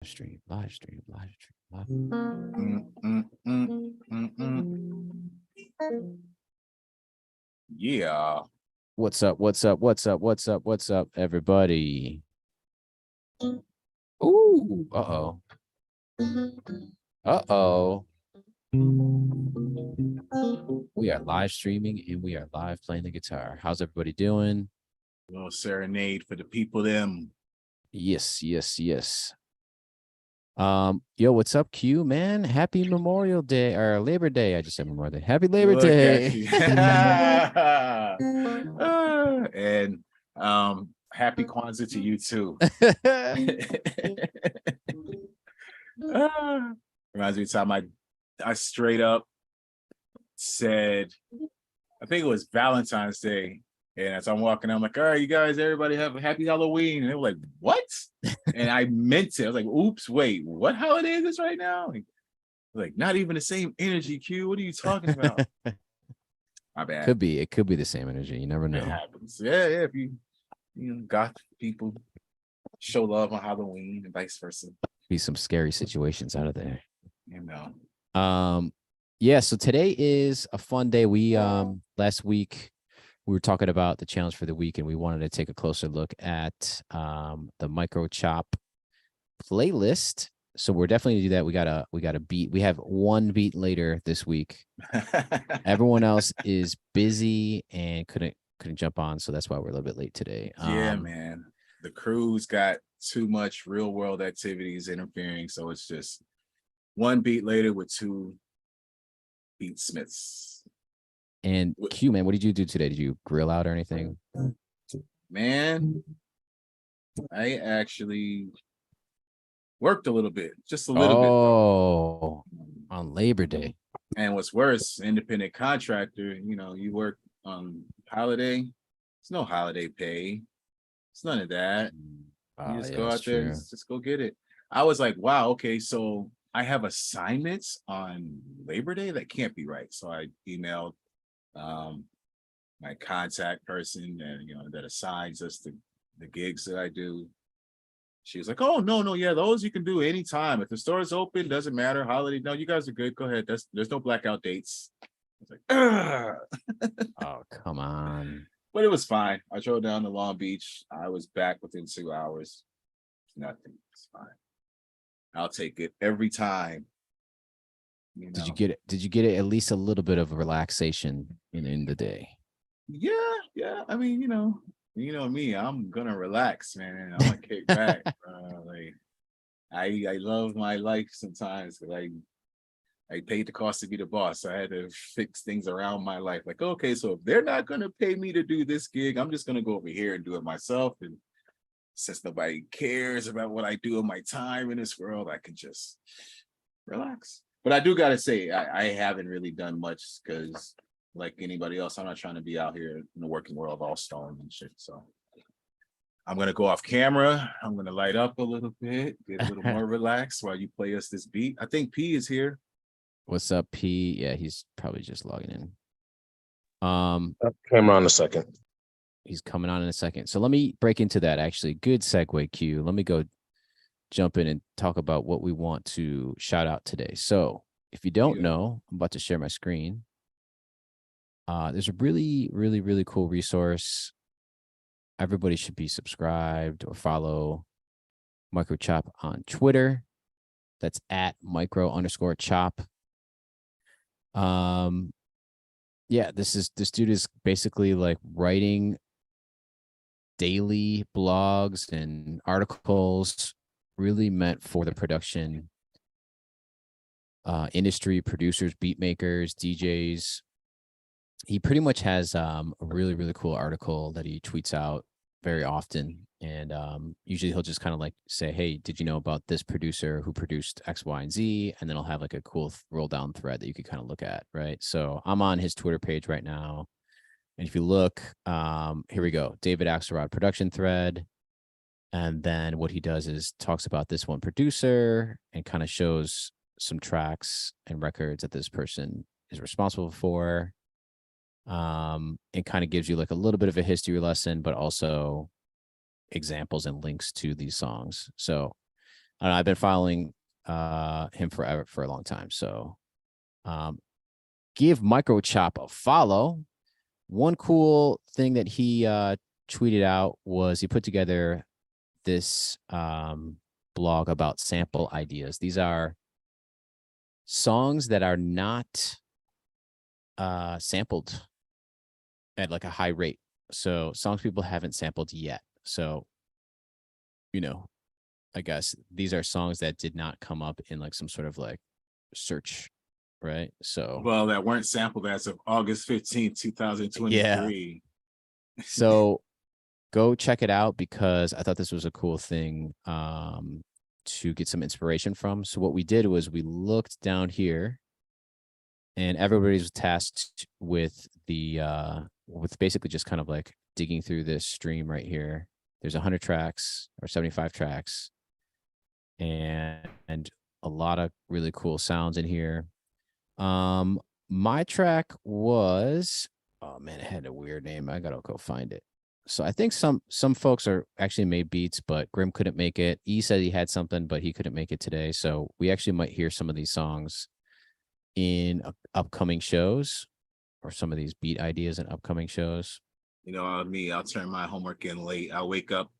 Stream, live stream, live stream, live. Yeah. What's up? What's up? What's up? What's up? What's up, everybody? Ooh, uh-oh. Uh-oh. We are live streaming and we are live playing the guitar. How's everybody doing? A little serenade for the people, them. Yes, yes, yes. Yo, what's up, Q, man? Happy Memorial Day or Labor Day. I just said Memorial Day. Happy Labor Look Day. And happy Kwanzaa to you too. Reminds me of the time I straight up said, I think it was Valentine's Day. And as I'm walking, I'm like, all right, you guys, everybody have a happy Halloween. And they were like, what? And I meant it. I was like, oops, wait, what holiday is this right now? Like, not even the same energy, Q. What are you talking about? My bad. Could be. It could be the same energy. You never know. It happens. Yeah. If you got people show love on Halloween and vice versa. Be some scary situations out of there. You know. Yeah, so today is a fun day. We last week we were talking about the challenge for the week, and we wanted to take a closer look at the Micro Chop playlist. So we're definitely gonna do that. We got a beat. We have one beat later this week. Everyone else is busy and couldn't jump on, so that's why we're a little bit late today. Yeah, man. The crew's got too much real world activities interfering, so it's just one beat later with two beatsmiths. And Q, man, what did you do today? Did you grill out or anything? Man, I actually worked a little bit, just a little bit. Oh, on Labor Day. And what's worse, independent contractor, you work on holiday. It's no holiday pay. It's none of that. You just go out there and just go get it. I was like, wow, okay, so I have assignments on Labor Day? That can't be right. So I emailed my contact person that assigns us the gigs that I do. She was like, oh, no, yeah, those you can do anytime. If the store is open, doesn't matter, holiday. No, you guys are good. Go ahead. There's no blackout dates. I was like, oh, come on. But it was fine. I drove down to Long Beach. I was back within 2 hours. Nothing. It's fine. I'll take it every time. Did you get it? Did you get it at least a little bit of relaxation in the day? Yeah. I mean, you know me. I'm gonna relax, man. I'm gonna kick back. Like I love my life sometimes because I paid the cost to be the boss. So I had to fix things around my life. Like, okay, so if they're not gonna pay me to do this gig, I'm just gonna go over here and do it myself. And since nobody cares about what I do in my time in this world, I can just relax. But I do gotta say, I haven't really done much because, like anybody else, I'm not trying to be out here in the working world all stone and shit. So I'm gonna go off camera. I'm gonna light up a little bit, get a little more relaxed while you play us this beat. I think P is here. What's up, P? Yeah, he's probably just logging in. Camera on a second. He's coming on in a second. So let me break into that. Actually, good segue, Q. Let me go jump in and talk about what we want to shout out today. So if you don't know, I'm about to share my screen. There's a really, really, really cool resource. Everybody should be subscribed or follow Micro Chop on Twitter. That's at @micro_chop. Yeah, this dude is basically like writing daily blogs and articles really meant for the production industry, producers, beat makers, DJs. He pretty much has a really, really cool article that he tweets out very often. And usually he'll just kind of like say, hey, did you know about this producer who produced X, Y, and Z? And then he'll have like a cool roll down thread that you could kind of look at, right? So I'm on his Twitter page right now. And if you look, here we go, David Axelrod production thread. And then what he does is talks about this one producer and kind of shows some tracks and records that this person is responsible for. And kind of gives you like a little bit of a history lesson, but also examples and links to these songs. So I don't know, I've been following him for a long time. So give Microchop a follow. One cool thing that he tweeted out was he put together this blog about sample ideas. These are songs that are not sampled at like a high rate. So songs people haven't sampled yet. So, you know, I guess these are songs that did not come up in like some sort of like search, right? So, well, that weren't sampled as of August 15th, 2023. Yeah. So go check it out because I thought this was a cool thing to get some inspiration from. So what we did was we looked down here and everybody was tasked with with basically just kind of like digging through this stream right here. There's 100 tracks or 75 tracks and a lot of really cool sounds in here. My track was, oh man, it had a weird name. I gotta go find it. So I think some folks are actually made beats, but Grim couldn't make it. E said he had something, but he couldn't make it today. So we actually might hear some of these songs in upcoming shows, or some of these beat ideas in upcoming shows. You know, me, I'll turn my homework in late. I'll wake up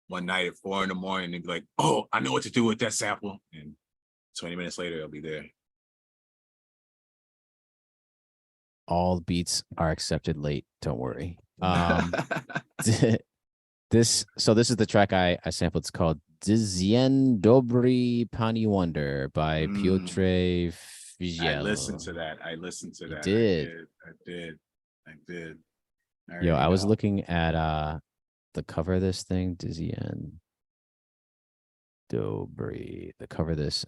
one night at 4 a.m. and be like, oh, I know what to do with that sample. And 20 minutes later, it'll be there. All beats are accepted late. Don't worry. This is the track I sampled. It's called Dzień Dobry Pani Wonder by Piotr Fiziel. I listened to that. You did. I did. Yo, I was looking at the cover of this thing, Dzień Dobry. The cover of this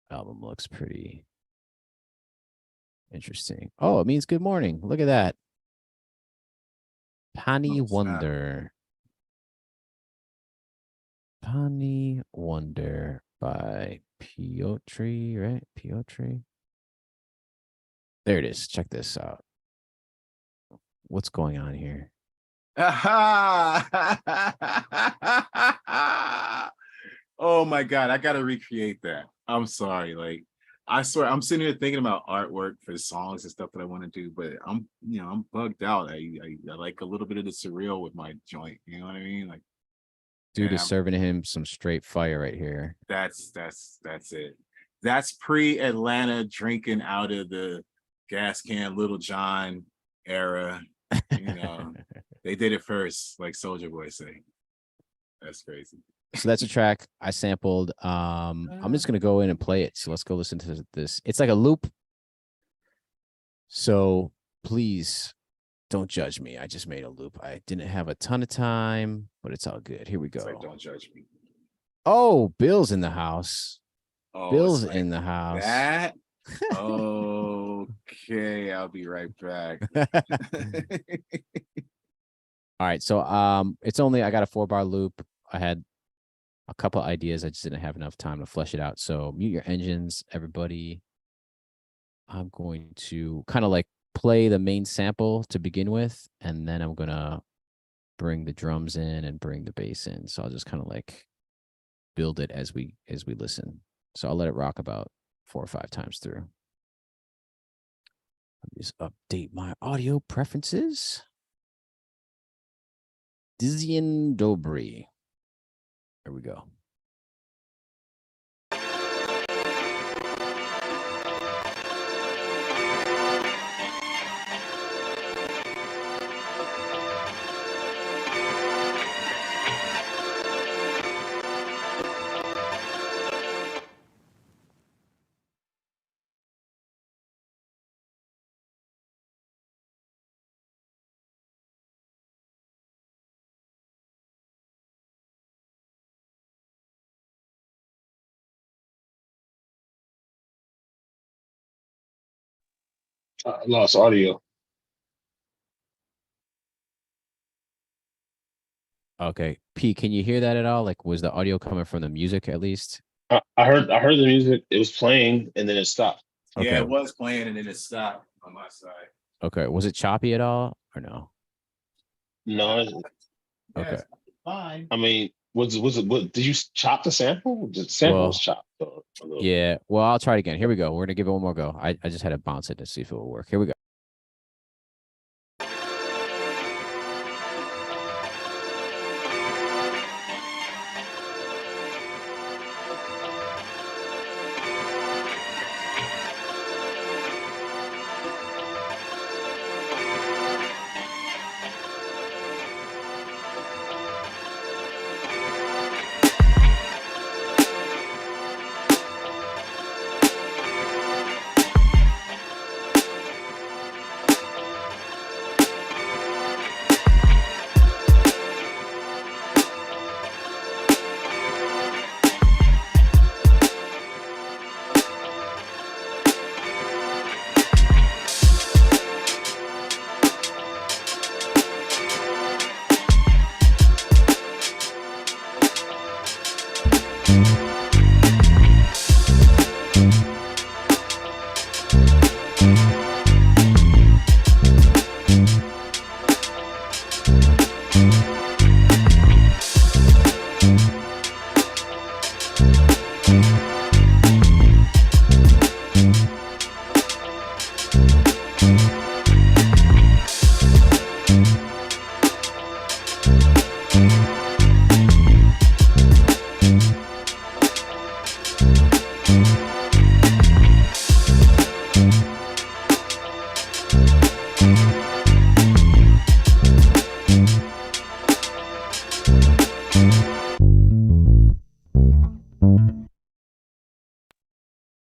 album looks pretty interesting. Oh, it means good morning. Look at that. Pani Wonder. Pani Wonder by Piotr, right? Piotr. There it is. Check this out. What's going on here? Oh my God, I gotta recreate that. I'm sorry. Like, I swear, I'm sitting here thinking about artwork for songs and stuff that I want to do, but I'm bugged out. I like a little bit of the surreal with my joint. You know what I mean? Like, dude is serving him some straight fire right here. That's it. That's pre-Atlanta drinking out of the gas can Little John era. You know, they did it first, like Soulja Boy say. That's crazy. So that's a track I sampled. I'm just gonna go in and play it. So let's go listen to this. It's like a loop. So please don't judge me. I just made a loop. I didn't have a ton of time, but it's all good. Here we go. Like, don't judge me. Oh, Bill's in the house. Oh, Bill's like in the house. That? Okay, I'll be right back. All right, so it's only, I got a 4-bar loop. I had a couple ideas. I just didn't have enough time to flesh it out. So mute your engines, everybody. I'm going to kind of like play the main sample to begin with, and then I'm gonna bring the drums in and bring the bass in. So I'll just kind of like build it as we listen. So I'll let it rock about 4 or 5 times through. Let me just update my audio preferences. Dzień Dobry. Here we go. I lost audio. Okay. P, can you hear that at all? Like, was the audio coming from the music at least? I heard the music. It was playing and then it stopped. Yeah, Okay. it was playing and then it stopped on my side. Okay. Was it choppy at all or no? No. Okay. Fine. I mean, Was it? What did you chop the sample? The sample Well, was chopped. A little. yeah. Well, I'll try it again. Here we go. We're gonna give it one more go. I just had to bounce it to see if it will work. Here we go.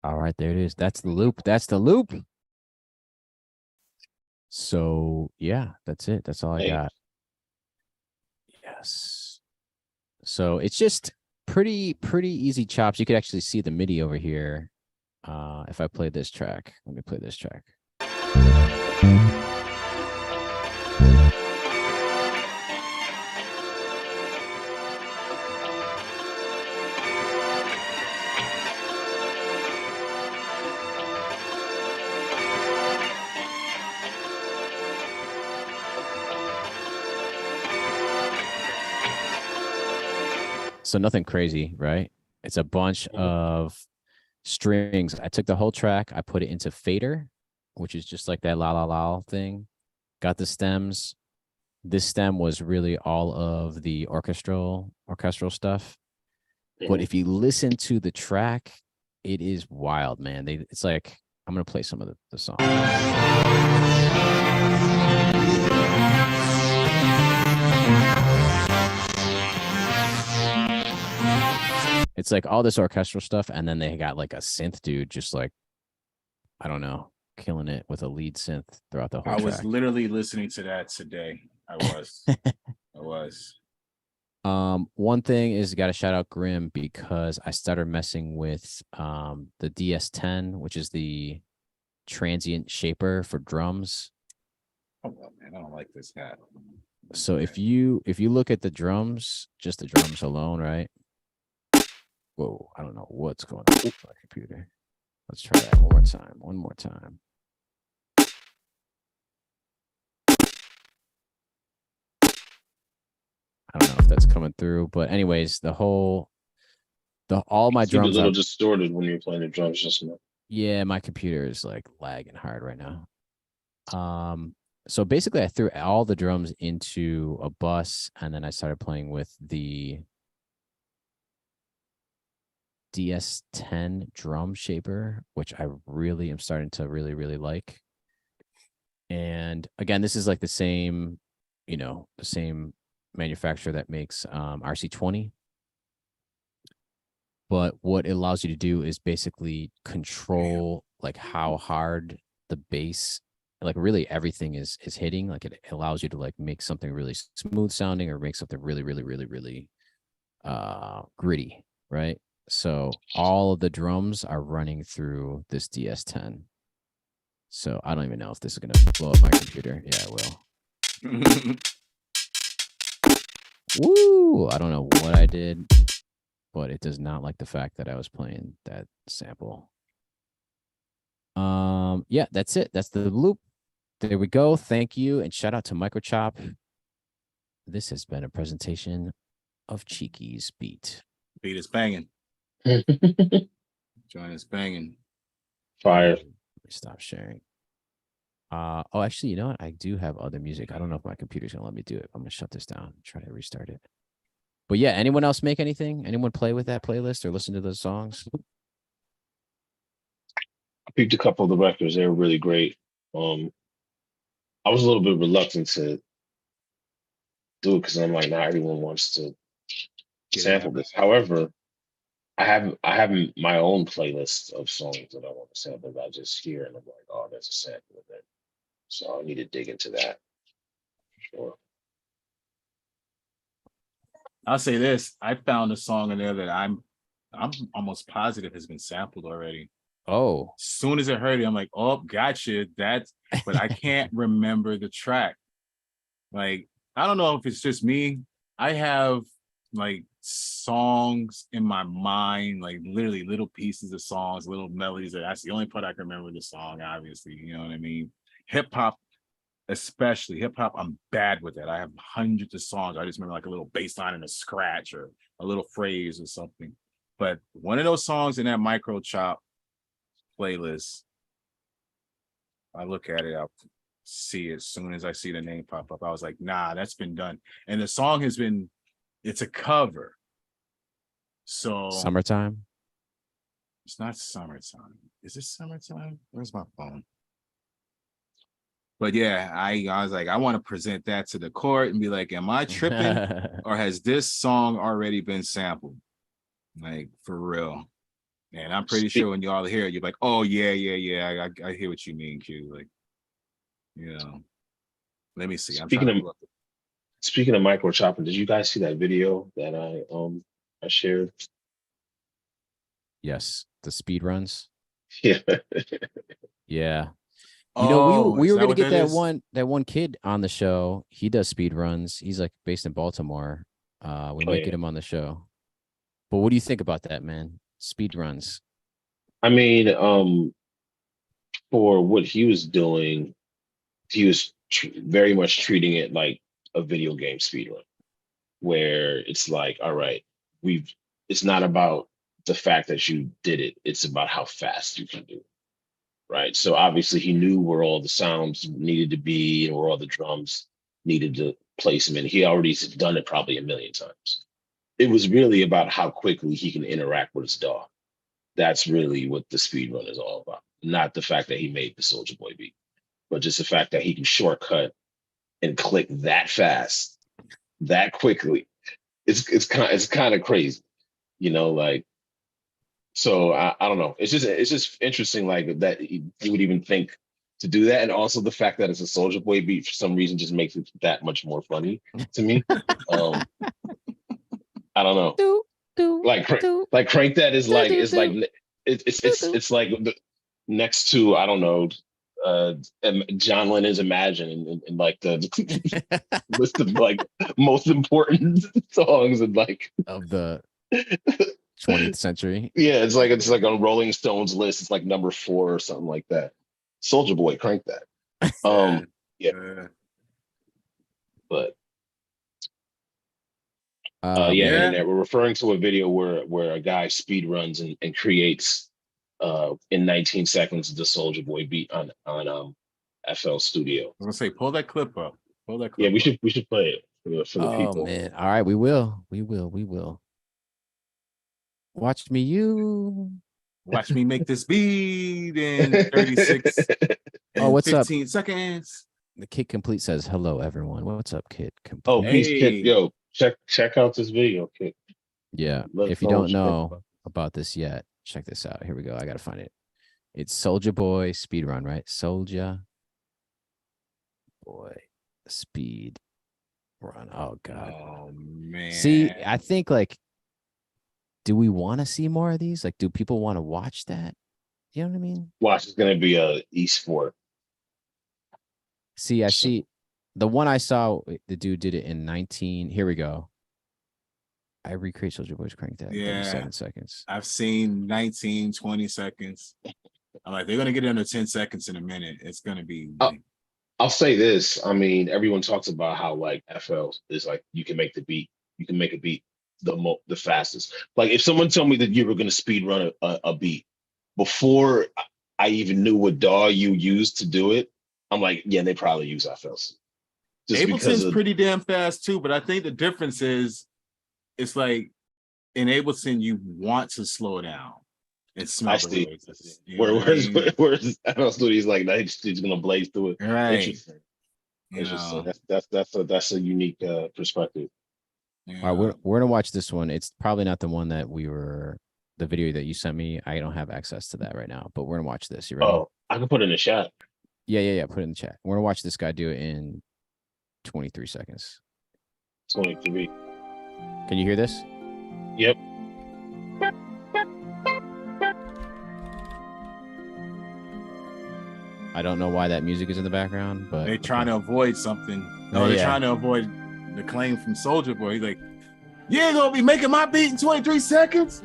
All right, there it is. That's the loop. That's the loop. So yeah, that's it. That's all I got. Yes. So it's just pretty easy chops. You could actually see the MIDI over here. If I play this track, let me play this track. So nothing crazy, right? It's a bunch of strings. I took the whole track, I put it into fader, which is just like that la la la thing. Got the stems. This stem was really all of the orchestral stuff. But if you listen to the track, it is wild, man. It's like, I'm gonna play some of the song. It's like all this orchestral stuff, and then they got like a synth dude just like, I don't know, killing it with a lead synth throughout the whole track. I was literally listening to that today. I was. One thing is, got to shout out Grim, because I started messing with the DS10, which is the transient shaper for drums. Oh man, I don't like this hat. So if you look at the drums, just the drums alone, right? Whoa, I don't know what's going on with my computer. Let's try that one more time. I don't know if that's coming through, but anyways, all my drums a little distorted when you're playing the drums just now. Yeah, my computer is like lagging hard right now. So basically I threw all the drums into a bus, and then I started playing with the DS10 drum shaper, which I really am starting to really like. And again, this is like the same manufacturer that makes RC20. But what it allows you to do is basically control like how hard the bass, like really everything is hitting. Like it allows you to like make something really smooth sounding, or make something really gritty, right? So all of the drums are running through this DS10. So I don't even know if this is gonna blow up my computer. Yeah, it will. Woo! I don't know what I did, but it does not like the fact that I was playing that sample. Yeah, that's it. That's the loop. There we go. Thank you, and shout out to Microchop. This has been a presentation of Cheeky's beat. Beat is banging. Join is banging. Fire. Let me stop sharing. Oh, actually, you know what? I do have other music. I don't know if my computer's gonna let me do it. I'm gonna shut this down. Try to restart it. But yeah, anyone else make anything? Anyone play with that playlist or listen to those songs? I picked a couple of the records. They were really great. I was a little bit reluctant to do it because I'm like, not everyone wants to sample this. However, I have my own playlist of songs that I want to sample that I just hear and I'm like, oh, there's a sample of it. So I need to dig into that. Sure. I'll say this: I found a song in there that I'm almost positive has been sampled already. Oh, As soon as I heard it, I'm like, oh, gotcha. That's, but I can't remember the track. Like, I don't know if it's just me. I have like songs in my mind, like literally little pieces of songs, little melodies. That's the only part I can remember the song, obviously. You know what I mean? Hip hop, especially hip hop, I'm bad with that. I have hundreds of songs. I just remember like a little bass line and a scratch or a little phrase or something. But one of those songs in that micro chop playlist, I look at it, I'll see it as soon as I see the name pop up. I was like, nah, that's been done. And the song has been, it's a cover. So summertime. it's not summertime. Is it summertime? Where's my phone? But yeah, I was like, I want to present that to the court and be like, am I tripping or has this song already been sampled? Like, for real. And I'm pretty sure when y'all hear it, you're like, oh, yeah. I hear what you mean, Q. Like, you know, let me see. I'm trying to pull up. Speaking of micro chopping, did you guys see that video that I shared? Yes, the speed runs. Yeah. Yeah. You know, Oh, we is were that gonna what get that that is? one kid on the show. He does speed runs. He's like based in Baltimore. We Oh might get yeah. him on the show. But what do you think about that, man? Speed runs. I mean, for what he was doing, he was very much treating it like a video game speedrun, where it's like, all right, we've. It's not about the fact that you did it; it's about how fast you can do it, right? So obviously, he knew where all the sounds needed to be and where all the drums needed to place them in. He already done it probably a million times. It was really about how quickly he can interact with his dog. That's really what the speed run is all about. Not the fact that he made the Soldier Boy beat, but just the fact that he can shortcut and click that fast, that quickly. It's kind of crazy, like so I don't know. It's just interesting like that you would even think to do that. And also the fact that it's a Soldier Boy beat for some reason just makes it that much more funny to me. I don't know. Do, do, Like do, like Crank That is do, like do, is like do, do, do. it's like next to I don't know John Lennon's Imagine and like the list of like most important songs and like Of the 20th century. yeah, it's like on Rolling Stones list. It's like number 4 or something like that. Soldier Boy, Crank That. Yeah. Yeah, but yeah, Man. Yeah. internet. We're referring to a video where a guy speed runs and creates in 19 seconds the Soldier Boy beat on FL Studio. I was gonna say, pull that clip up. Pull that Yeah, clip up. we should play it for the Oh people. man. All right, we will. We will. We will. Watch me, you. Watch me make this beat in 36 Oh, and what's up? 15 seconds. The Kid Complete says, hello, everyone. What's up, Kid Oh, Complete? peace, kid. Hey. Yo, check out this video, kid. Yeah. Let If you us know don't what you think know about it. about this yet, check this out. Here we go. I gotta find it. It's Soldier Boy speed run, right? Soldier Boy speed run. Oh God. Oh man. See, I think like, do we want to see more of these? Like, do people want to watch that? You know what I mean? Watch, it's gonna be a esport. See, I So, see the one I saw, the dude did it in 19. Here we go. I recreate Soldier Boy's Crank That in Yeah. 37 seconds. I've seen 19, 20 seconds. I'm like, they're gonna get under 10 seconds in a minute. It's gonna be I'll say this. I mean, everyone talks about how like FL is like you can make the beat, you can make a beat the fastest. Like if someone told me that you were going to speed run a beat before I even knew what DAW you used to do it, I'm like, yeah, they probably use FLC. Just because Ableton's of pretty damn fast too, but I think the difference is it's like in Ableton you want to slow down and smell I the see. roses. You know what I mean? Where's FL Studio's like, nah, he's gonna blaze through it. Right. Interesting. You Interesting. know, That's a unique perspective. All right, we're gonna watch this one. It's probably not the one that the video that you sent me. I don't have access to that right now, but we're gonna watch this. You ready? Oh, I can put it in the chat. Yeah. Put it in the chat. We're gonna watch this guy do it in 23 seconds. 23. Can you hear this? Yep. I don't know why that music is in the background, but they're trying to avoid something. No, they're trying to avoid the claim from Soulja Boy. He's like, you ain't gonna be making my beat in 23 seconds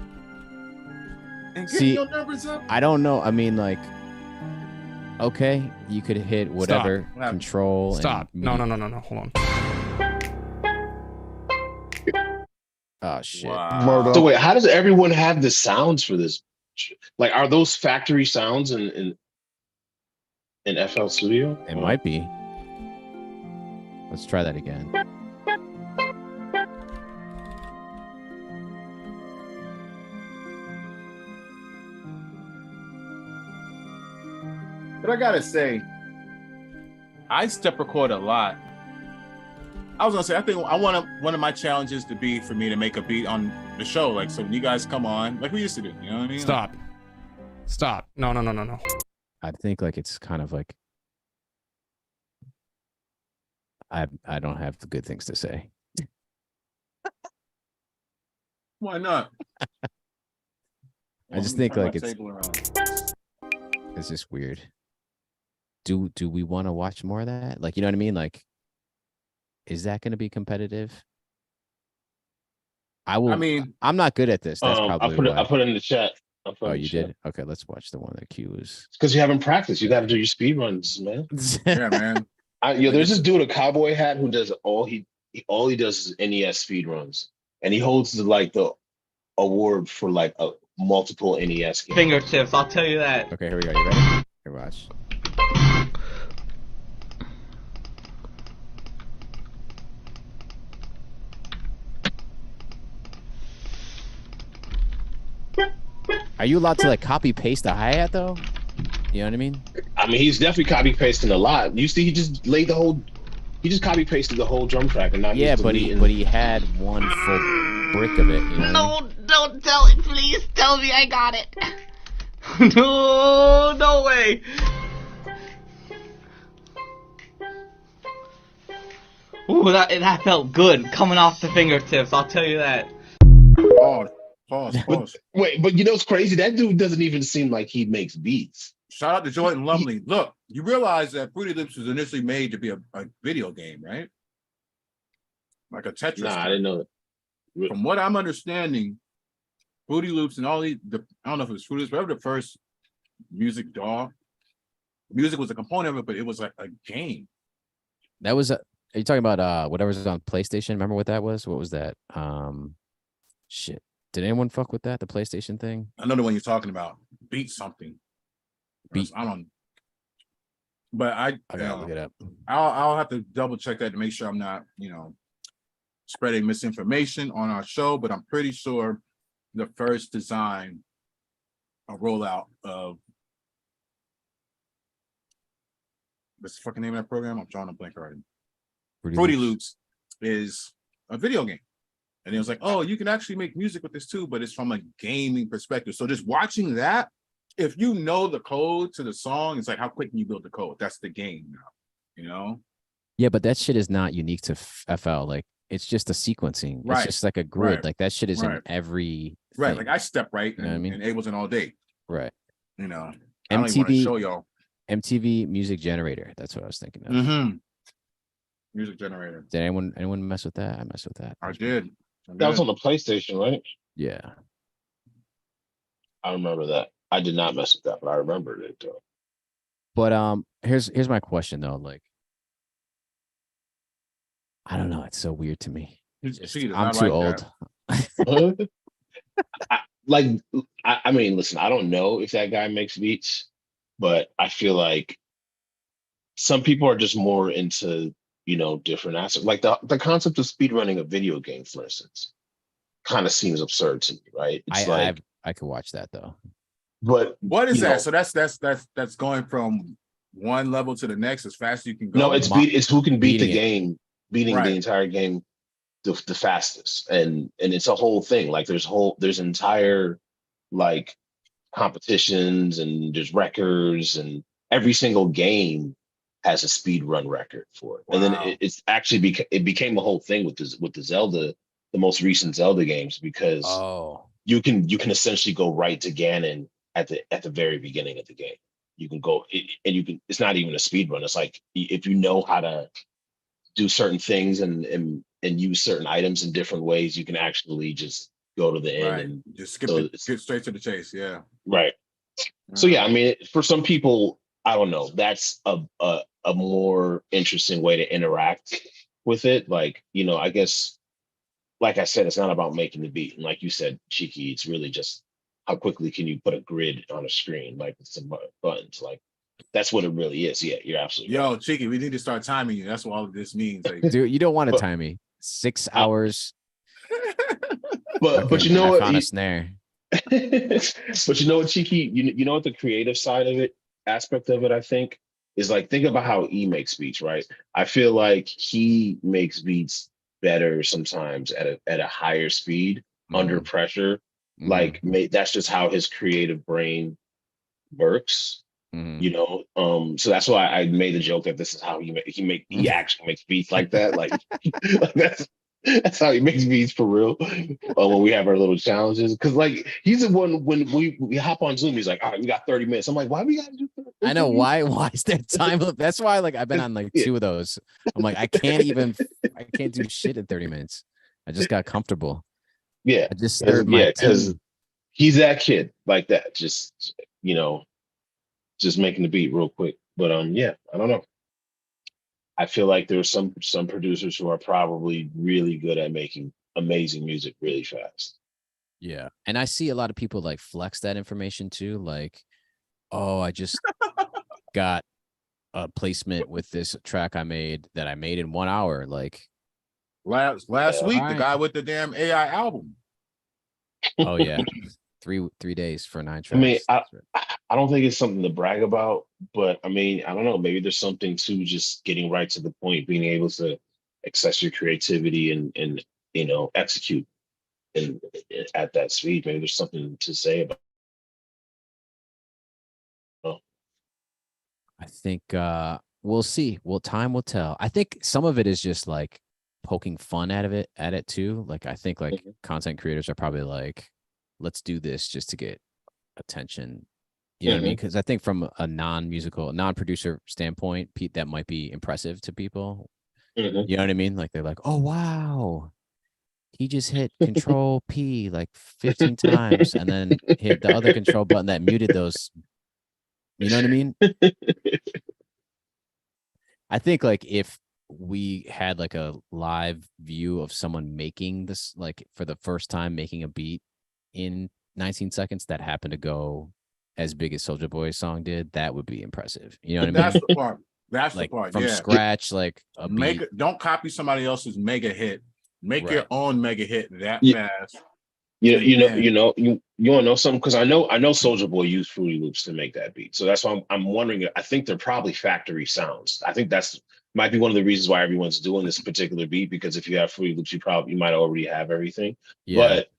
and getting your numbers up. I don't know. I mean, like, okay, you could hit whatever control. Stop. No. Hold on. Oh shit. Wow. So wait, how does everyone have the sounds for this? Like, are those factory sounds in FL Studio? It might be. Let's try that again. But I gotta say, I step record a lot. I was gonna say, I think I want one of my challenges to be for me to make a beat on the show. Like, so when you guys come on, like we used to do, you know what I mean? Stop. No. I think like it's kind of like I don't have good things to say. Why not? I just think like it's just weird. Do we want to watch more of that? Like, you know what I mean? Like, is that going to be competitive? I mean, I'm not good at this. That's probably why. I put it in the chat. Oh, you did? Okay, let's watch the one that Q was. Because you haven't practiced. You got to do your speed runs, man. Yeah, man. There's this dude with a cowboy hat who does all he does is NES speed runs, and he holds the award for like a multiple NES games. Fingertips, I'll tell you that. Okay, here we go. You ready? Here, watch. Are you allowed to like copy paste the hi-hat though? You know what I mean? I mean, he's definitely copy pasting a lot. You see, he just copy pasted the whole drum track and not but he had one full brick of it. You know No, don't tell it, please. Tell me I got it. No way. Ooh, that felt good coming off the fingertips. I'll tell you that. Pause. Wait, but you know what's crazy? That dude doesn't even seem like he makes beats. Shout out to Jordan Lumley. Look, you realize that Fruity Loops was initially made to be a video game, right? Like a Tetris. Nah, I didn't know that. From what I'm understanding, Fruity Loops and all I don't know if it was Fruity Loops, whatever the first music DAW. Music was a component of it, but it was like a game. That was are you talking about whatever's on PlayStation? Remember what that was? What was that? Shit. Did anyone fuck with that? The PlayStation thing? I know the one you're talking about. Beat something. I don't. But I gotta look it up. I'll have to double check that to make sure I'm not, spreading misinformation on our show. But I'm pretty sure the first design, a rollout of what's the fucking name of that program? I'm drawing a blank already. Fruity Loops is a video game. And it was like, oh, you can actually make music with this too, but it's from a gaming perspective. So just watching that, if you know the code to the song, it's like, how quick can you build the code? That's the game now, Yeah, but that shit is not unique to FL. Like, it's just a sequencing. Right. It's just like a grid. Right. Like, that shit is in Right. every Right. thing. Like I step right You know what I mean? and Ableton all day. Right. I don't even want to show y'all. MTV Music Generator. That's what I was thinking of. Mm-hmm. Music generator. Did anyone mess with that? I messed with that. I did. That was on the PlayStation, right? Yeah. I remember that. I did not mess with that, but I remembered it though. But here's my question though. Like, I don't know. It's so weird to me. See, I'm too old. Like, I mean, listen, I don't know if that guy makes beats, but I feel like some people are just more into, different aspects. Like the concept of speedrunning a video game, for instance, kind of seems absurd to me, right? It's like, I could watch that though. but What is that? So that's going from one level to the next as fast as you can no, go. it's who can beat the beating it. game, beating the Right. entire game the fastest, and it's a whole thing. Like there's entire like competitions, and there's records, and every single game has a speed run record for it. And then Wow. it's actually it became a whole thing with the Zelda, the most recent Zelda games, because Oh, you can essentially go right to Ganon at the very beginning of the game. You can go and you can. It's not even a speed run. It's like if you know how to do certain things and use certain items in different ways, you can actually just go to the end. Right. And Just skip so it. Get straight to the chase. Yeah. right. So yeah, I mean, for some people, I don't know. That's a more interesting way to interact with it. Like, I guess, like I said, it's not about making the beat. And like you said, Cheeky, it's really just how quickly can you put a grid on a screen, like with some buttons. Like that's what it really is. Yeah, you're absolutely right. Yo, Cheeky, we need to start timing you. That's what all of this means. Like, dude, you don't want to But- time me. 6 I- hours. but you know I what? found a snare. But you know what, Cheeky? You know what the creative side of it, aspect of it, I think, is like think about how E makes beats, right? I feel like he makes beats better sometimes at a higher speed under pressure. Mhm. Like that's just how his creative brain works. So that's why I made the joke that this is how he actually makes beats like that. Like, like that's how he makes beats for real. When we have our little challenges, because like he's the one when we hop on Zoom, he's like, all right, we got 30 minutes. I'm like, why we gotta do 30 I know why is there time limit? That's why like I've been on like 2 of those. I'm like, I can't do shit in 30 minutes. I just got comfortable. Yeah, I just stirred my because tea. he's that kid like that, just just making the beat real quick. But yeah, I don't know. I feel like there's some producers who are probably really good at making amazing music really fast. Yeah. And I see a lot of people like flex that information too. Like, oh, I just got a placement with this track I made in 1 hour. Like, last Yeah. week, the Alright. guy with the damn AI album. oh yeah, 3 days for 9 I mean, tracks. I don't think it's something to brag about, but I mean, I don't know. Maybe there's something to just getting right to the point, being able to access your creativity and execute and at that speed. Maybe there's something to say about. I think we'll see. Well, time will tell. I think some of it is just like poking fun out of it at it too. Like I think like content creators are probably like, let's do this just to get attention. You know what I mean? Because I think from a non-musical, non-producer standpoint, Pete, that might be impressive to people. Mhm. You know what I mean? Like they're like, oh wow, he just hit Control P like 15 times and then hit the other control button that muted those. You know what I mean? I think like if we had like a live view of someone making this, like for the first time making a beat in 19 seconds that happened to go as big as Soulja Boy's song did, that would be impressive. You know what I mean? That's the part. That's Like the part. from Yeah. scratch, like a beat. Don't copy somebody else's mega hit. Make your Right. own mega hit that Yeah. fast. You want to know something? Because I know Soulja Boy used Fruity Loops to make that beat, so that's why I'm wondering. I think they're probably factory sounds. I think that's might be one of the reasons why everyone's doing this particular beat, because if you have Fruity Loops, you might already have everything. Yeah. But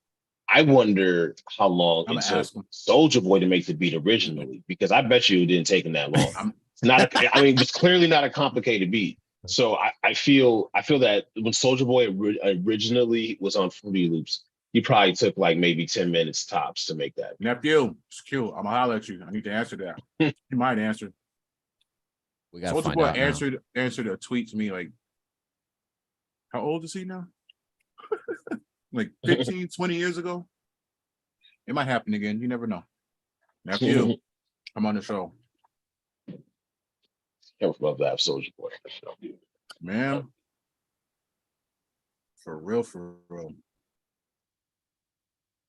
I wonder how long I'm it gonna took ask him. Soulja Boy to make the beat originally, because I bet you it didn't take him that long. I'm- It's not. I mean, it's clearly not a complicated beat. So I feel that when Soulja Boy originally was on Fruity Loops, he probably took like maybe 10 minutes tops to make that. Nephew, it's cute. I'm gonna holler at you. I need to answer that. You might answer. We gotta Soulja find Boy out now. answered a tweet to me like, how old is he now? Like 15, 20 years ago. It might happen again. You never know. Nephew, come on the show. I would love to have Soulja Boy. Man. For real, for real.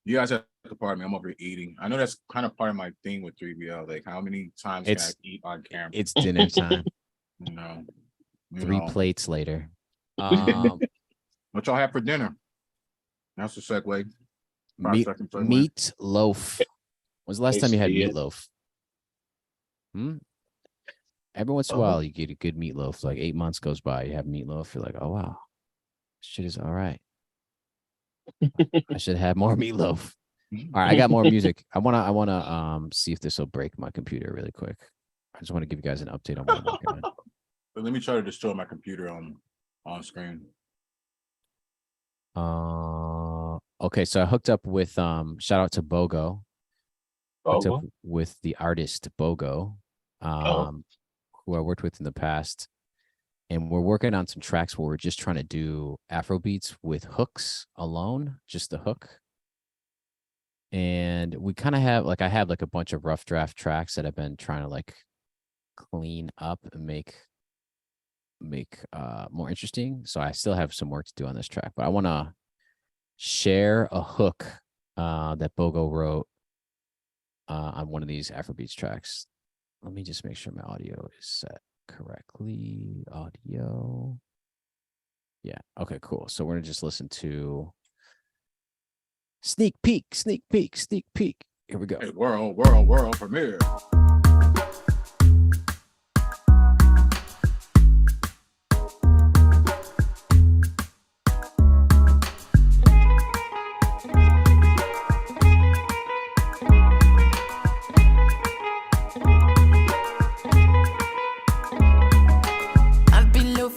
You guys have to pardon me. I'm over here eating. I know that's kind of part of my thing with 3BL. Like, how many times can I eat on camera? It's dinner time. You know, 3 plates later. What y'all have for dinner? That's a segue. Meatloaf. When's the last time you had meatloaf? Every once in a while, you get a good meatloaf. Like 8 months goes by, you have meatloaf. You're like, oh wow, shit is all right. I should have more meatloaf. All right, I got more music. I wanna see if this will break my computer really quick. I just want to give you guys an update on what I'm working on. But let me try to destroy my computer on screen. Okay, so I hooked up with shout out to Bogo. Hooked up with the artist Bogo, who I worked with in the past. And we're working on some tracks where we're just trying to do Afro beats with hooks alone, just the hook. And we kind of have I have like a bunch of rough draft tracks that I've been trying to like clean up and make more interesting. So I still have some work to do on this track, but I want to share a hook that Bogo wrote on one of these Afrobeats tracks. Let me just make sure my audio is set correctly. Audio. Yeah. Okay, cool. So we're gonna just listen to Sneak Peek. Here we go. Hey, world premiere.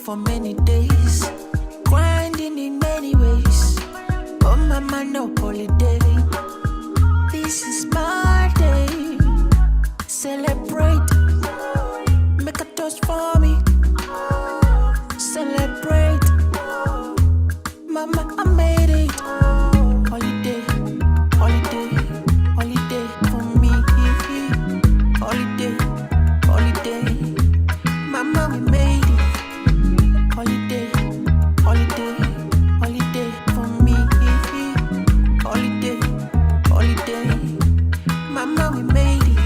For many days, grinding in many ways, but my mind no holiday. This is my day. Celebrate, make a toast for me. Celebrate, mama, I made it. Holiday, holiday, holiday for me. Holiday, holiday, mama, we made it. Holiday, holiday, holiday for me. Holiday, holiday, mama, we made it.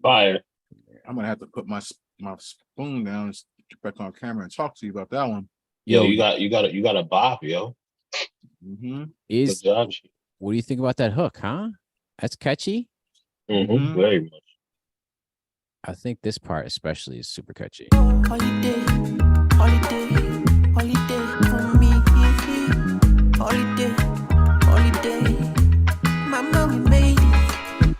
Fire. I'm gonna have to put my spoon down back on camera and talk to you about that one. Yo, you got a bop, yo. Good job. What do you think about that hook, huh? That's catchy. Very much. I think this part especially is super catchy. Holiday, holiday, holiday for me. Holiday, holiday, mama, we made it.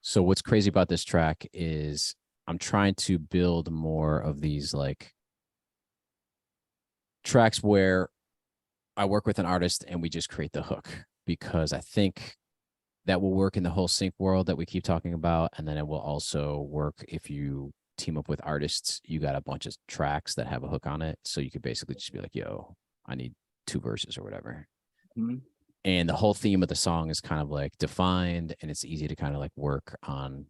So what's crazy about this track is I'm trying to build more of these like tracks where I work with an artist and we just create the hook, because I think that will work in the whole sync world that we keep talking about. And then it will also work if you team up with artists. You got a bunch of tracks that have a hook on it. So you could basically just be like, yo, I need 2 verses or whatever. And the whole theme of the song is kind of like defined, and it's easy to kind of like work on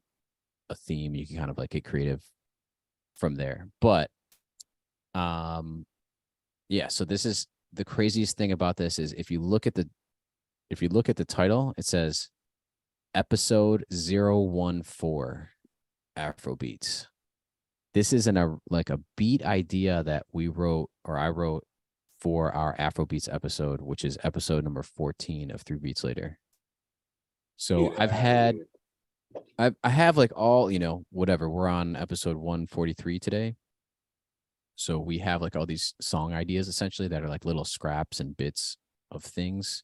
a theme. You can kind of like get creative from there. But yeah, so this is the craziest thing about this is if you look at the title, it says episode 014. Afro beats. This isn't a beat idea that we wrote or I wrote for our Afro beats episode, which is episode number 14 of 3 Beats Later. So I have like all, whatever. We're on episode 143 today. So we have like all these song ideas essentially that are like little scraps and bits of things.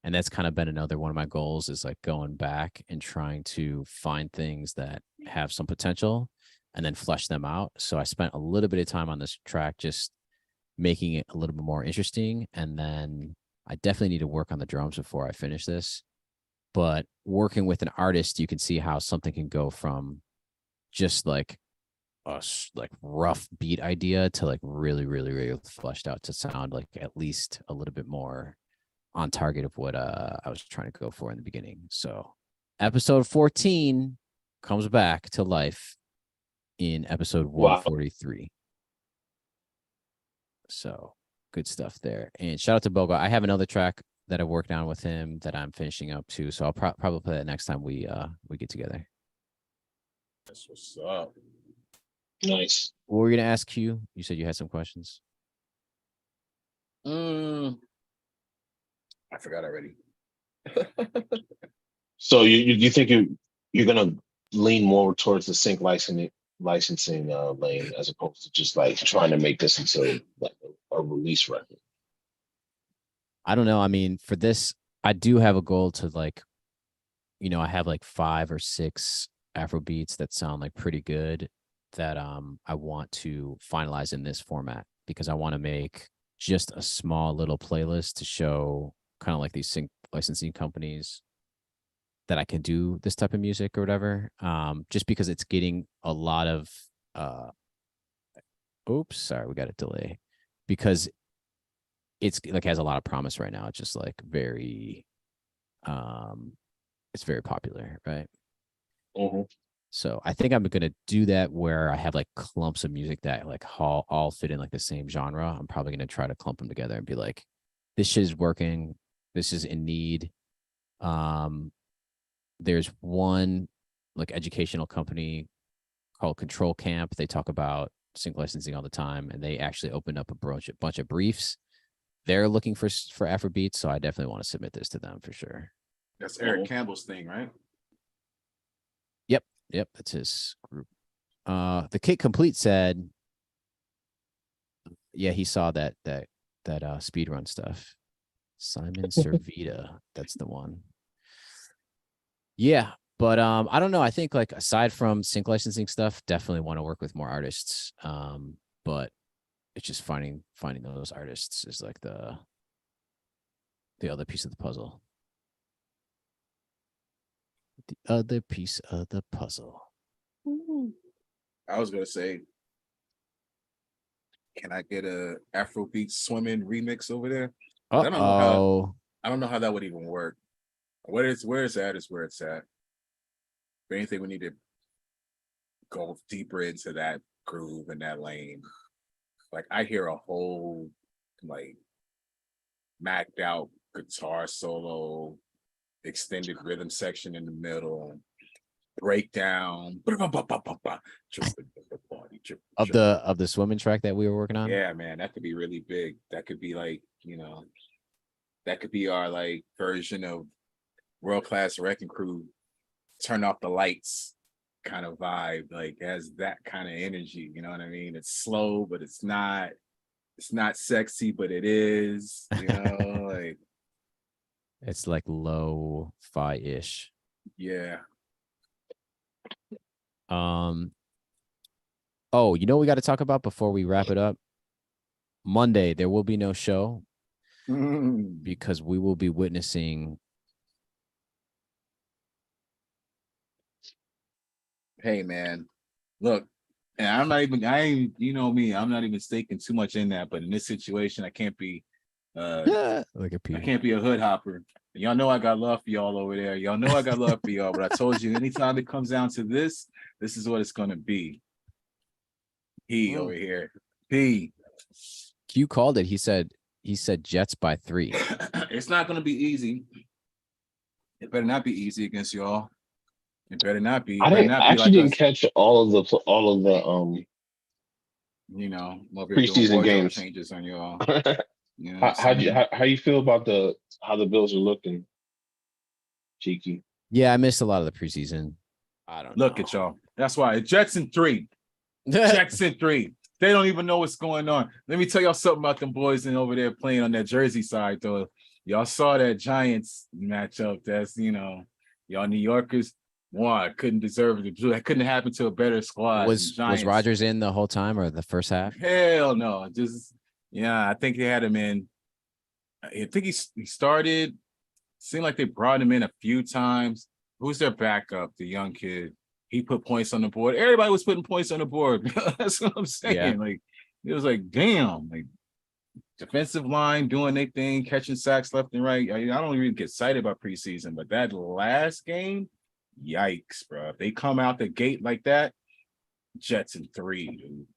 And that's kind of been another one of my goals, is like going back and trying to find things that have some potential and then flesh them out. So I spent a little bit of time on this track just making it a little bit more interesting. And then I definitely need to work on the drums before I finish this. But working with an artist, you can see how something can go from just like a rough beat idea to like really, really, really fleshed out to sound like at least a little bit more on target of what I was trying to go for in the beginning. So episode 14 comes back to life in episode 143. So good stuff there. And shout out to Boga. I have another track that I worked on with him that I'm finishing up too. So I'll probably play that next time we get together. That's what's up. Nice. What were you gonna ask Q? You said you had some questions. I forgot already. So you think you're gonna lean more towards the sync licensing lane as opposed to just like trying to make this into like a release record? I don't know. I mean, for this, I do have a goal to like, I have like 5 or 6 Afro beats that sound like pretty good that I want to finalize in this format, because I want to make just a small little playlist to show kind of like these sync licensing companies that I can do this type of music or whatever. Just because it's getting a lot of oops, sorry, we got a delay. Because it's like has a lot of promise right now. It's just like very it's very popular, right? Mm-hmm. So I think I'm gonna do that where I have like clumps of music that like all fit in like the same genre. I'm probably gonna try to clump them together and be like, this shit is working, this is in need. There's one like educational company called Control Camp. They talk about sync licensing all the time, and they actually opened up a bunch of briefs. They're looking for Afrobeats, so I definitely want to submit this to them for sure. That's Eric Campbell's thing, right? Yep, that's his group. The Kid Complete said, yeah, he saw that speedrun stuff. Simon Servita, that's the one. Yeah, but I don't know. I think like aside from sync licensing stuff, definitely want to work with more artists. But it's just finding those artists is like the other piece of the puzzle. The other piece of the puzzle. I was gonna say, can I get a Afrobeat swimming remix over there? I don't know how that would even work. Where it's at is where it's at. If anything, we need to go deeper into that groove and that lane. Like I hear a whole like macked out guitar solo, extended rhythm section in the middle, breakdown of the swimming track that we were working on. Yeah, man, that could be really big. That could be like, that could be our like version of World Class Wrecking Crew, turn off the lights kind of vibe. Like it has that kind of energy, you know what I mean? It's slow, but it's not sexy, but it is, like it's like lo-fi-ish. Yeah. Oh, we got to talk about before we wrap it up. Monday, there will be no show because we will be witnessing. Hey, man, look, and I'm not even staking too much in that, but in this situation, I can't be I can't be a hood hopper. Y'all know I got love for y'all over there. Y'all know I got love for y'all, but I told you, anytime it comes down to this is what it's gonna be. Over here. Q called it. He said Jets by 3. It's not gonna be easy. It better not be easy against y'all. It better not be. It I better didn't not I be actually like didn't us. catch all of the Over here doing preseason wardrobe games. changes on you all. how You know what I'm saying? how you feel about how the Bills are looking, Cheeky? Yeah, I missed a lot of the preseason. I don't Look know. at y'all. That's why Jets in 3. Jets in 3. They don't even know what's going on. Let me tell y'all something about them boys in over there playing on that Jersey side, though. Y'all saw that Giants matchup. That's y'all New Yorkers. One couldn't deserve it. That couldn't happen to a better squad. Was Rodgers in the whole time or the first half? Hell no. I think they had him in. I think he started. Seemed like they brought him in a few times. Who's their backup? The young kid. He put points on the board. Everybody was putting points on the board. That's what I'm saying. Yeah. Like it was like, damn, like defensive line doing their thing, catching sacks left and right. I don't even get excited about preseason, but that last game, yikes, bro. If they come out the gate like that, Jets in 3, dude.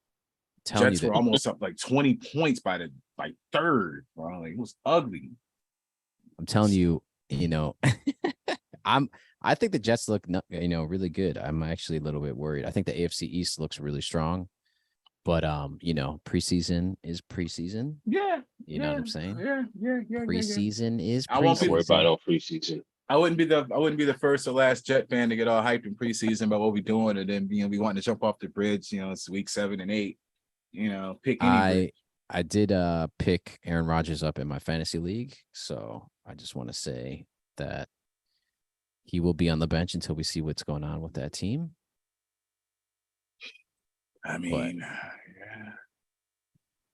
Jets were almost up like 20 points by the third, bro. Like it was ugly. I'm telling you, I think the Jets look, really good. I'm actually a little bit worried. I think the AFC East looks really strong, but preseason is preseason. Yeah, you know what I'm saying. Yeah. Preseason is I won't be Don't worry preseason. about no preseason. I wouldn't be the first or last Jet fan to get all hyped in preseason about what we're doing, and then we wanting to jump off the bridge. It's week 7 and 8. Pick any bridge. I did pick Aaron Rodgers up in my fantasy league, so I just want to say that he will be on the bench until we see what's going on with that team. I mean, yeah.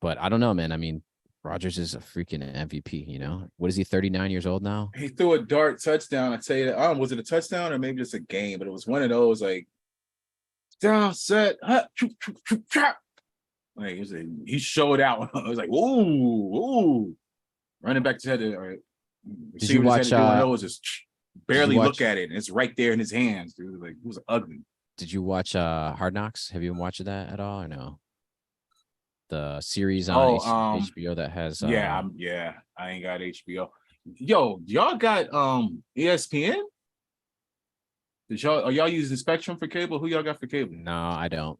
But I don't know, man. I mean, Rodgers is a freaking MVP, What is he, 39 years old now? He threw a dart touchdown. I tell you that. Was it a touchdown or maybe just a game? But it was one of those like down, set, trap. Like he showed out. I was like, ooh. Running back to head. All right. Did you watch? Just barely look at it, and it's right there in his hands, dude. Like it was ugly. Did you watch Hard Knocks? Have you been watching that at all or no? The series on HBO that has I ain't got HBO. Yo, y'all got ESPN? Are y'all using Spectrum for cable? Who y'all got for cable? No, I don't.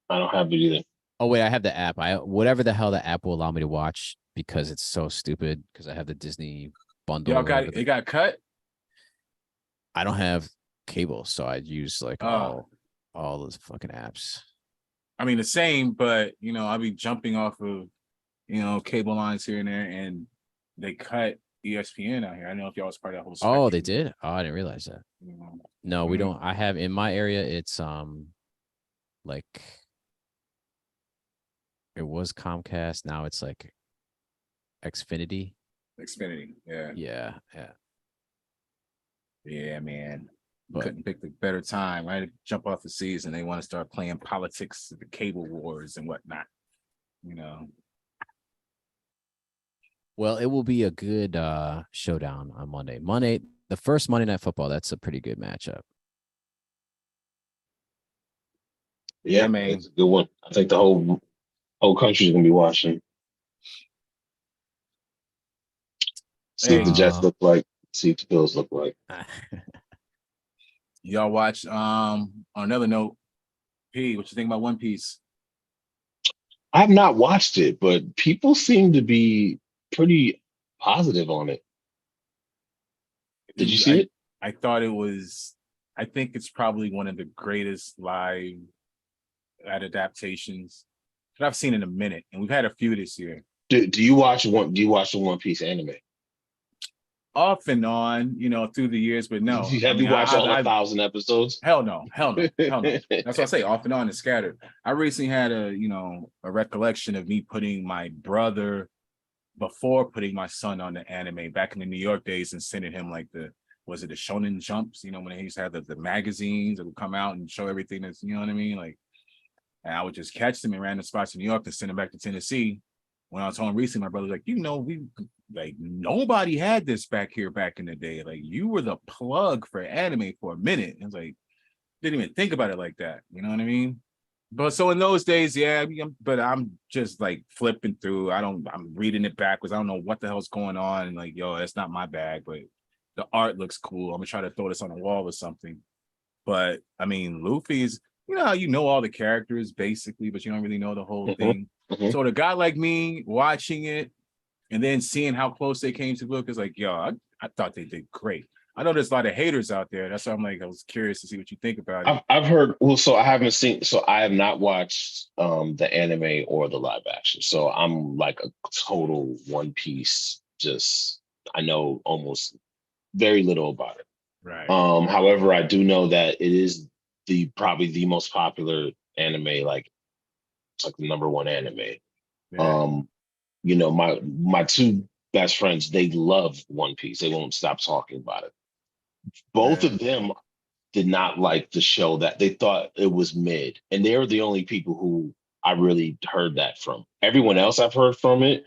I don't have it either. Oh wait, I have the app. Whatever the hell the app will allow me to watch because it's so stupid because I have the Disney bundle. Y'all got it got cut? I don't have cable, so I use like all those fucking apps. I mean the same, but I'll be jumping off of cable lines here and there, and they cut ESPN out here. I don't know if y'all was part of that whole spectrum. Oh, they did? Oh, I didn't realize that. No, we don't. I have in my area, it's like it was Comcast. Now it's like Xfinity. Yeah. Yeah, man. But couldn't pick the better time, right? Jump off the season. They want to start playing politics, the cable wars and whatnot. well, it will be a good showdown on Monday. The first Monday Night Football, that's a pretty good matchup. Yeah, man, it's a good one. I think the whole country's gonna be watching. See what the Jets look like. See what the Bills look like. Y'all watch. On another note, P, what you think about One Piece? I have not watched it, but people seem to be pretty positive on it. Did you see it? I thought it was. I think it's probably one of the greatest live adaptations that I've seen in a minute, and we've had a few this year. Do you watch one? Do you watch the One Piece anime? Off and on, through the years, but no. Have you watched all 1,000 episodes? Hell no. That's what I say. Off and on and scattered. I recently had a recollection of me putting my brother before putting my son on the anime back in the New York days and sending him like the Shonen Jumps, when they used to have the magazines that would come out and show everything that's, you know what I mean? Like, and I would just catch them in random spots in New York and send them back to Tennessee. When I was home recently, my brother was like, we like nobody had this back here back in the day. Like you were the plug for anime for a minute. And I was like, didn't even think about it like that. You know what I mean? But so in those days, yeah, but I'm just like flipping through. I'm reading it backwards. I don't know what the hell's going on. And like, that's not my bag, but the art looks cool. I'm gonna try to throw this on a wall or something. But I mean, Luffy's, you know how you know all the characters basically, but you don't really know the whole thing. So the guy like me watching it and then seeing how close they came to look is like, yo, I thought they did great. I know there's a lot of haters out there. That's why I'm like, I was curious to see what you think about it. I've heard. Well, so I haven't seen. So I have not watched the anime or the live action. So I'm like a total One Piece. Just I know almost very little about it. Right. However, I do know that it is probably the most popular anime. Like it's like the number one anime. Yeah. You know, my two best friends, they love One Piece. They won't stop talking about it. Both of them did not like the show, that they thought it was mid. And they were the only people who I really heard that from. Everyone else I've heard from it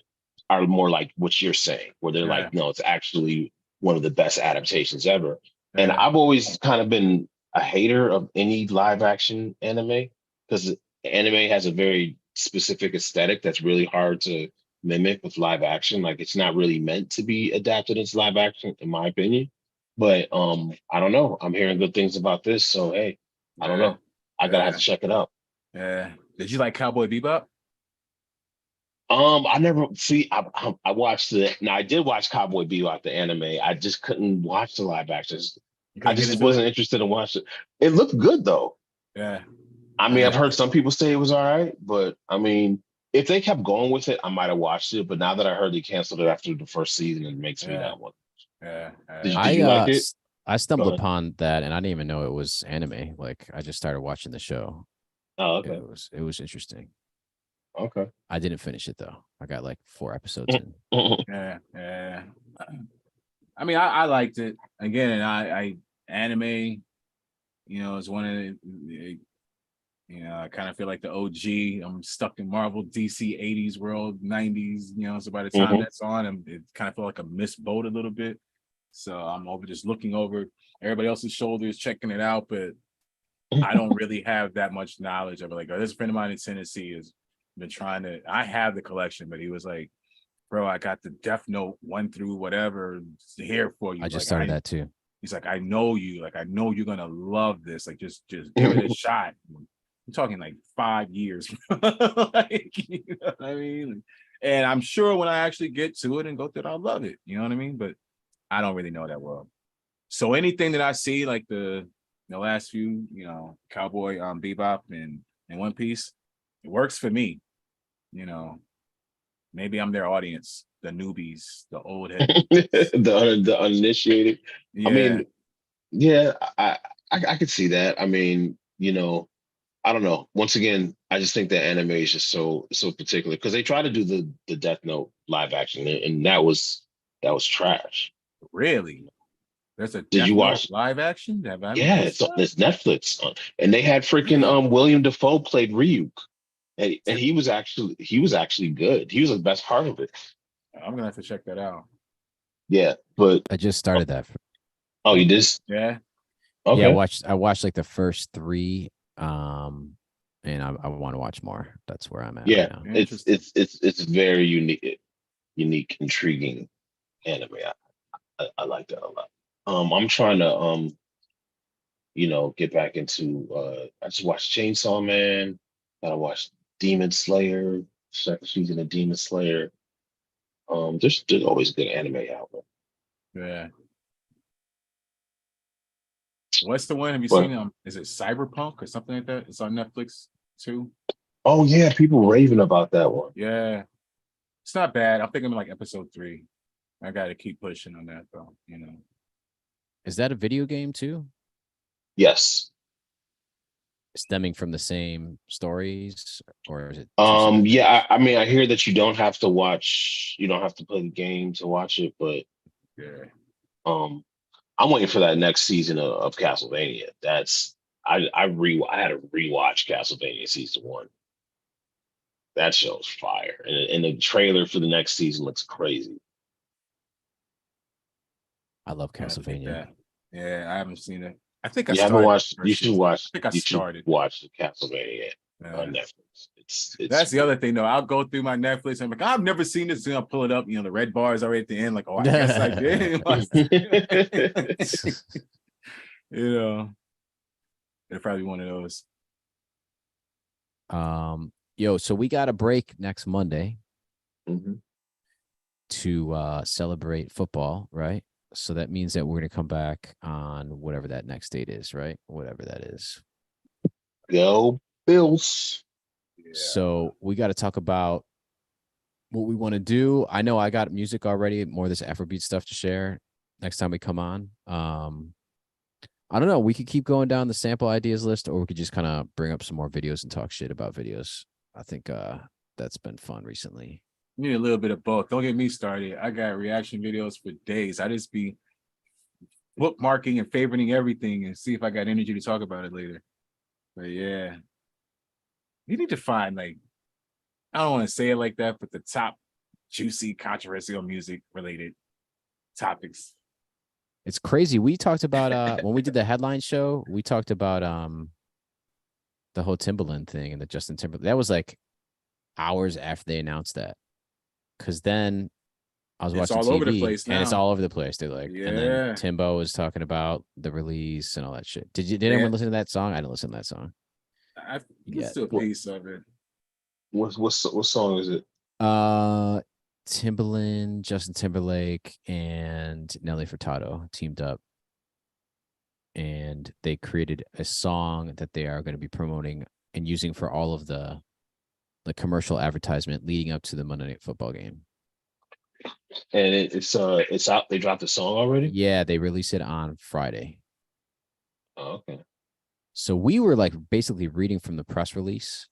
are more like what you're saying, where they're like, no, it's actually one of the best adaptations ever. And I've always kind of been a hater of any live action anime because anime has a very specific aesthetic that's really hard to mimic with live action. Like it's not really meant to be adapted as live action, in my opinion. But I don't know. I'm hearing good things about this, so hey, I don't know. I gotta have to check it out. Yeah. Did you like Cowboy Bebop? I never see. I watched it. Now I did watch Cowboy Bebop, the anime. I just couldn't watch the live actions. I just wasn't interested in watching it. It looked good though. Yeah. I mean, I've heard some people say it was all right, but I mean, if they kept going with it, I might have watched it. But now that I heard they canceled it after the first season, it makes me not want. Did you like it? I stumbled upon that and I didn't even know it was anime. Like I just started watching the show. Oh, okay. It was interesting. Okay. I didn't finish it though. I got like 4 episodes in. Yeah. I mean, I liked it. Again, I anime, you know, is one of the, you know, I kind of feel like the OG. I'm stuck in Marvel, DC 80s world, 90s, you know, so by the time that's on, it kind of feel like a missed boat a little bit. So I'm just looking over everybody else's shoulders, checking it out, but I don't really have that much knowledge of it. Like, there's a friend of mine in Tennessee has been trying to, I have the collection, but he was like, bro, I got the Death Note 1 through whatever here for you. I just like, started that too. He's like, I know you. Like, I know you're gonna love this. Like, just give it a shot. I'm talking like 5 years. Like, you know what I mean? And I'm sure when I actually get to it and go through it, I'll love it. You know what I mean? But I don't really know that well. So anything that I see, like the last few, you know, Cowboy Bebop and One Piece, it works for me. You know, maybe I'm their audience, the newbies, the old heads, the uninitiated. Yeah. I mean, yeah, I could see that. I mean, you know, I don't know. Once again, I just think that anime is just so particular because they tried to do the Death Note live action and that was trash. Really? There's a Did you watch live action? Yeah, it's Netflix, and they had freaking William Dafoe played Ryuk, and he was actually good. He was the best part of it. I'm gonna have to check that out. Yeah, but I just started that. Oh, you did? Yeah. Okay. Yeah, I watched like the first 3, and I want to watch more. That's where I'm at. Yeah, right now. it's very unique, intriguing anime. I like that a lot. I'm trying to you know, get back into I just watched Chainsaw Man. I watched Demon Slayer, second season of Demon Slayer. There's always good anime out there. Yeah. What's the one? Have you seen is it Cyberpunk or something like that? It's on Netflix too. Oh yeah, people raving about that one. Yeah. It's not bad. I think I'm like episode 3. I gotta keep pushing on that though, you know. Is that a video game too? Yes. Stemming from the same stories, or is it? Yeah, I mean, I hear that you don't have to play the game to watch it, but yeah. I'm waiting for that next season of Castlevania. I had to rewatch Castlevania season 1. That show's fire, and the trailer for the next season looks crazy. I love Castlevania. Yeah, I haven't seen it. I think you haven't watched. You should watch. I think I started. Should watch the Castlevania on Netflix. It's that's the other thing though. I'll go through my Netflix and I'm like, I've never seen this. And I'll pull it up. You know, the red bar is already at the end. Like, oh, I guess I did. You know. It'll probably be one of those. Yo, so we got a break next Monday Mhm. to celebrate football, right? So that means that we're gonna come back on whatever that next date is, right? Whatever that is. Go Bills. Yeah. So we got to talk about what we want to do. I know I got music already, more of this Afrobeat stuff to share next time we come on. I don't know. We could keep going down the sample ideas list, or we could just kind of bring up some more videos and talk shit about videos. I think that's been fun recently. You need a little bit of both. Don't get me started. I got reaction videos for days. I just be bookmarking and favoriting everything and see if I got energy to talk about it later. But yeah, you need to find like, I don't want to say it like that, but the top juicy, controversial music related topics. It's crazy. We talked about when we did the headline show, we talked about the whole Timbaland thing and the Justin Timberlake. That was like hours after they announced that. Cause then I was It's watching all TV over the place and it's now. all over the place. They're like, and then Yeah. Timbo was talking about the release and all that shit. Did Yeah. anyone listen to that song? I didn't listen to that song. I Yeah. listened to a piece of it. What song is it? Timbaland, Justin Timberlake, and Nelly Furtado teamed up, and they created a song that they are going to be promoting and using for all of the commercial advertisement leading up to the Monday Night Football game. And it's out. They dropped the song already. Yeah, they released it on Friday. Oh, okay. So we were like basically reading from the press release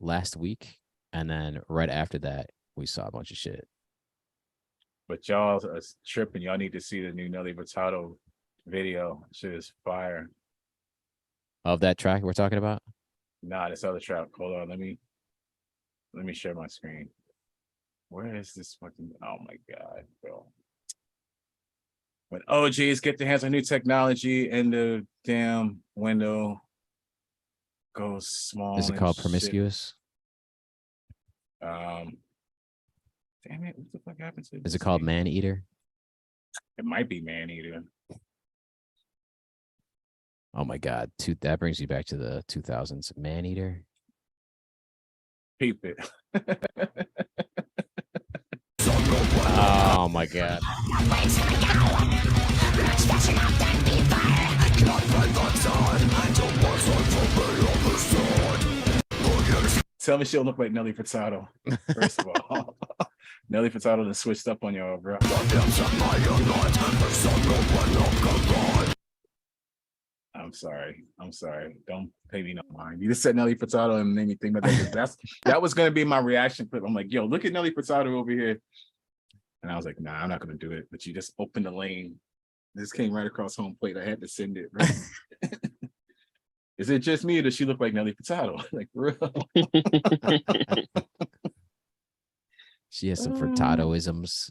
last week, and then right after that, we saw a bunch of shit. But y'all are tripping. Y'all need to see the new Nelly Furtado video. Shit is fire. Of that track we're talking about? Nah, this other track. Hold on. Let me share my screen. Where is this fucking? Oh my god, bro. When OGs get their hands on new technology and the damn window goes small. Is it and called shit. Promiscuous? Damn it, what the fuck happened to Is this it called thing? Man Eater? It might be Man Eater. Oh my god, that brings you back to the 2000s. Man Eater. Peep it. Oh my god. Tell me she don't look like Nelly Furtado. First of all, Nelly Furtado done switched up on y'all, bro. I'm sorry. Don't pay me no mind. You just said Nelly Furtado and made me think about that. That was gonna be my reaction clip. I'm like, yo, look at Nelly Furtado over here. And I was like, nah, I'm not gonna do it. But you just opened the lane. This came right across home plate. I had to send it. Right? Is it just me or does she look like Nelly Furtado? Like, real? She has some Furtado-isms.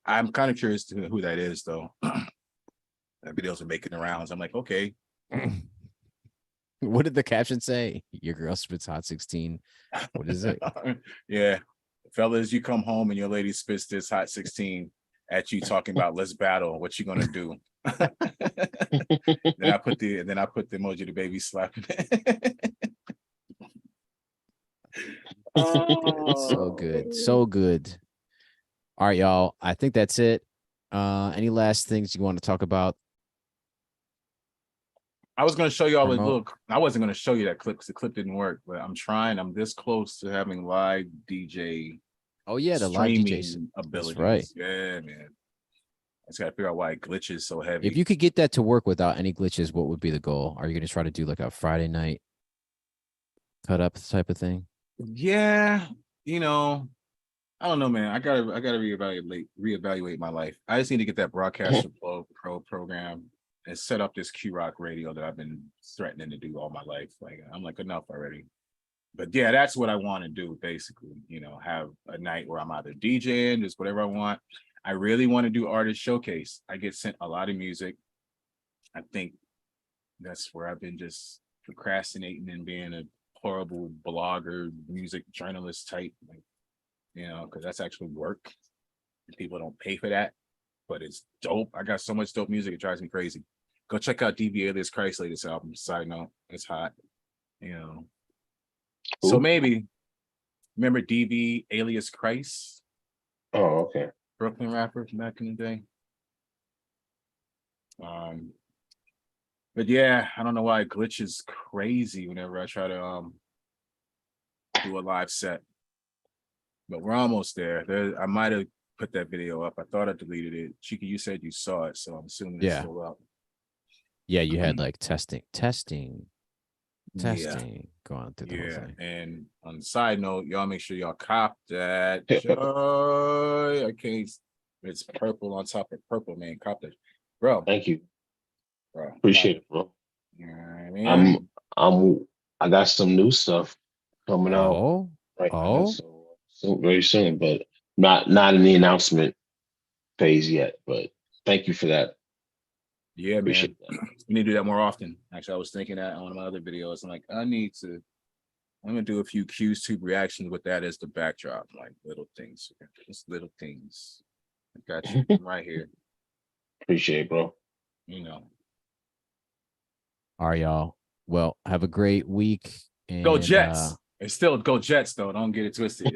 I'm kind of curious to who that is, though. That videos are making the rounds. I'm like, okay. What did the caption say? Your girl spits hot 16. What is it? Yeah. Fellas, you come home and your lady spits this hot 16 at you talking about let's battle. What you gonna do? then I put the emoji of the baby slapping. So good. So good. All right, y'all. I think that's it. Any last things you want to talk about? I was going to show y'all a Promote. look. I wasn't going to show you that clip because the clip didn't work, but I'm trying. I'm this close to having live DJ. Oh yeah, the live streaming DJ abilities. That's right. Yeah, man. I just got to figure out why it glitches so heavy. If you could get that to work without any glitches, what would be the goal? Are you going to try to do like a Friday night cut up type of thing? Yeah, you know, I don't know, man. I gotta reevaluate my life. I just need to get that broadcaster pro program and set up this Q Rock radio that I've been threatening to do all my life. Like, I'm like, enough already. But yeah, that's what I want to do, basically. You know, have a night where I'm either DJing, just whatever I want. I really want to do artist showcase. I get sent a lot of music. I think that's where I've been just procrastinating and being a horrible blogger, music journalist type, like, you know, because that's actually work. People don't pay for that, but it's dope. I got so much dope music, it drives me crazy. Go check out DV Alias Christ latest album. Side note, it's hot. You know. So Who? maybe remember DV Alias Christ, Oh, okay. Brooklyn rapper from back in the day. But yeah, I don't know why it glitches crazy whenever I try to do a live set. But we're almost there. I might have put that video up. I thought I deleted it. Chika, you said you saw it, so I'm assuming it's Yeah. still up. Yeah, you had like testing, Yeah. going through the whole Yeah. thing. And on the side note, y'all make sure y'all cop that. Joy. I can't. It's purple on top of purple, man. Cop that, bro. Thank you. Bro, Appreciate it, bro. you know what I mean? I got some new stuff coming out Oh, right now, oh, so very soon, but not in the announcement phase yet. But thank you for that. Yeah, man. Appreciate that. We need to do that more often. Actually, I was thinking that on one of my other videos. I'm like, I'm gonna do a few QTube reactions with that as the backdrop, like little things. Just little things. I got you right here. Appreciate it, bro. You know. all right, y'all. Well, have a great week. And, Go Jets. It's still go Jets though. Don't get it twisted.